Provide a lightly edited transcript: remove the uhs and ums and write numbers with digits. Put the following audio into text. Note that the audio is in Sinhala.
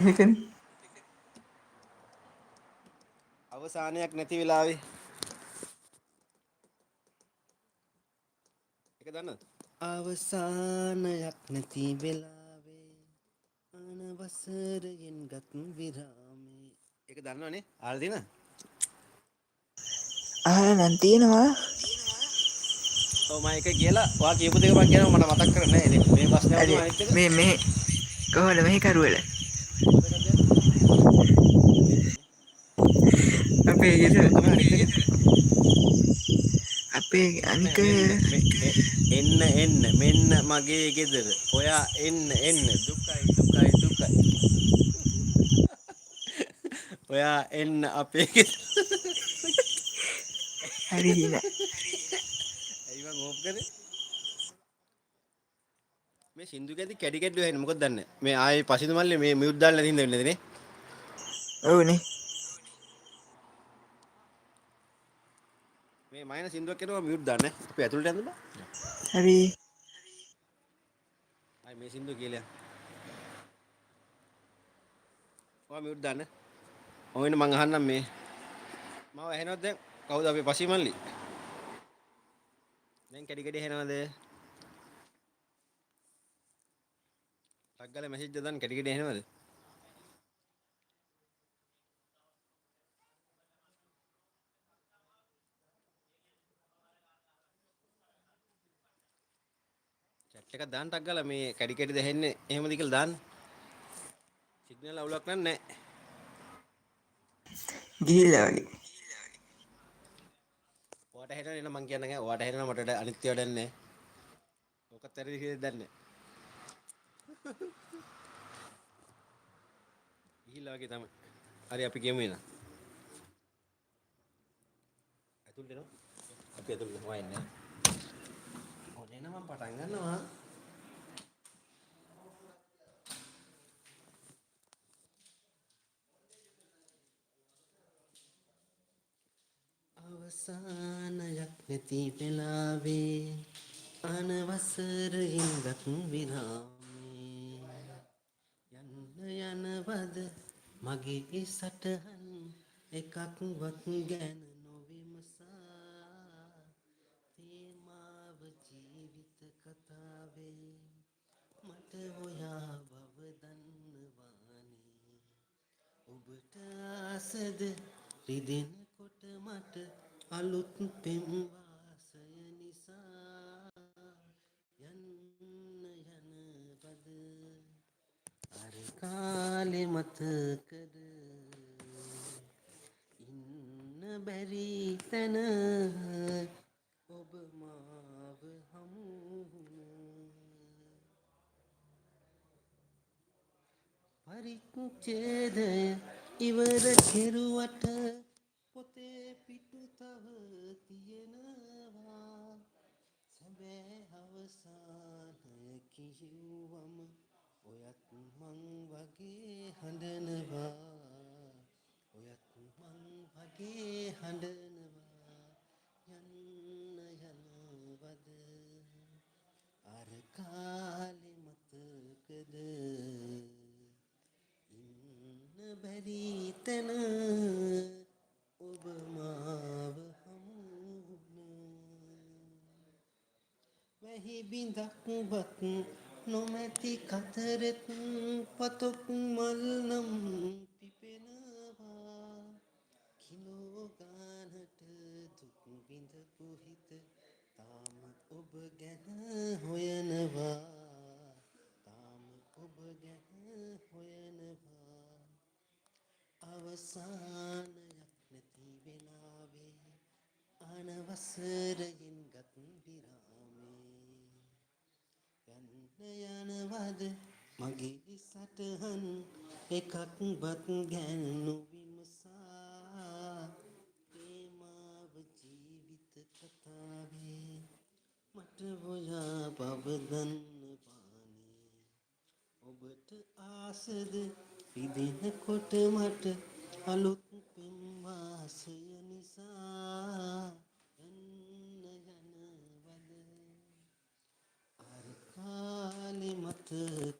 ඒකනේ. අවසානයක් නැති වෙලාවේ ඒක දන්නවද? අවසානයක් නැති වෙලාවේ අනවසරයෙන් ගත් විරාමේ. ඒක දන්නවනේ? ආලා තියෙනවද? අහලා නම් තියෙනවා. ඔව් මම එක කියලා ඔයා කියපු දෙක මම කියනවා මට මතක් කරන්නේ නැහැ. ඉතින් මේ ප්‍රශ්නේ හරි වුණා අනිත් එක. මේ කොහොමද මෙහි කරුවල මොකද එකක්ද? දෙන්නේ. අපේ ගෙදර මොකක්ද තමයි අනිත් එක? අපේ එන්න අනික මෙන්න එන්න මෙන්න මගේ ගෙදර. ඔයා එන්න දුකයි දුකයි දුකයි. ඔයා එන්න අපේ ගෙදර. හරි හිනා. ඇයි මං ඕප් කරේ? මේ සින්දු කැදි කැඩි කැඩි වෙන්නේ මොකද දන්නේ? මේ ආයේ පසිදු මල්ලේ මේ මියුට් දාලා නැතිඳ වෙන්නේ නේ. ඔව්නේ. මේ මයින සින්දුවක් කරනවා මියුට් දාන්න. අපි ඇතුළට යන්න බෑ. හරි ආයි මේ සින්දුව කියලා. ඔයා මියුට් දාන්න. ඔයින මං අහන්නම් මේ. මාව ඇහෙනවද දැන්? කවුද අපේ පසි මල්ලි? දැන් කැඩි කැඩි ඇහෙනවද? ටක් ගාලා මැසේජ් එක දාන්න කැඩි කැඩි ඇහෙනවද? චැට් එකක් දාන්න ටක් ගාලා මේ කැඩි කැඩිද ඇහෙන්නේ එහෙමද කියලා දාන්න. සිග්නල් අවුලක් නැහැ. ගිහිල්ලා වගේ. ඔයාට ඇහෙනවද එන මං කියන්න නෑ. ඔයාට ඇහෙනව මට අනිත් ඒවා දැන්නේ නෑ. ඔකත් ඇරෙදි කියලා දන්නේ නෑ. ගිහිල්ලා වගේ තමයි. හරි අපි කියමු එහෙනම්. ඇතුළට එනවා. අපි ඇතුළට යනවා එන්නේ. ඔන්න එන මම පටන් ගන්නවා. අවසානයක් නැති වෙලාවේ අනවසරයෙන් ගත් විරාමේ යන්න යනවද මගේ සටහන් එකක්වත් ගැන නොවිමසා තේමාව ජීවිත කතාවේ මට ඔයා බව දන්නවානේ ඔබට ආසද රිදෙනකොට මට අලුත් පෙම් වාසය නිසා යන්න යනවද අර කාලෙ මතකද ඉන්න බැරි තැන ඔබ මාව හමු පරිච්ඡේදය ඉවර කෙරුවට පොතේ පිටු තව තියෙනවා සැබෑ අවසානය කිව්වම ඔයත් මං වගේ හඬනවා ඔයත් මං වගේ හඬනවා යන්න යනවද අර කාලෙ මතකද ඉන්න බැරි තැන ඔබ මාව හමුුණා වැහි බිඳක්වත් නොමැති කතරෙත් පතොක් මල් නම් පිපෙනවා කිලෝ ගානට දුක් විඳපු හිත තාම ඔබ ගැන හොයනවා තාම ඔබ ගැන හොයනවා අවසානයක් නැති වෙලාවේ අනවසරයෙන් ගත් විරාමේ යන්න යනවද මගේ සටහන් එකක්වත් ගැන නොවිමසා ප්‍රේමාව ජීවිත කතාවේ මට ඔයා බව දන්නවානේ ඔබට ආසද රිදෙනකොට මට අලුත් පෙම් වාසය නිසා යන්න යනවද අර කාලෙ මතකද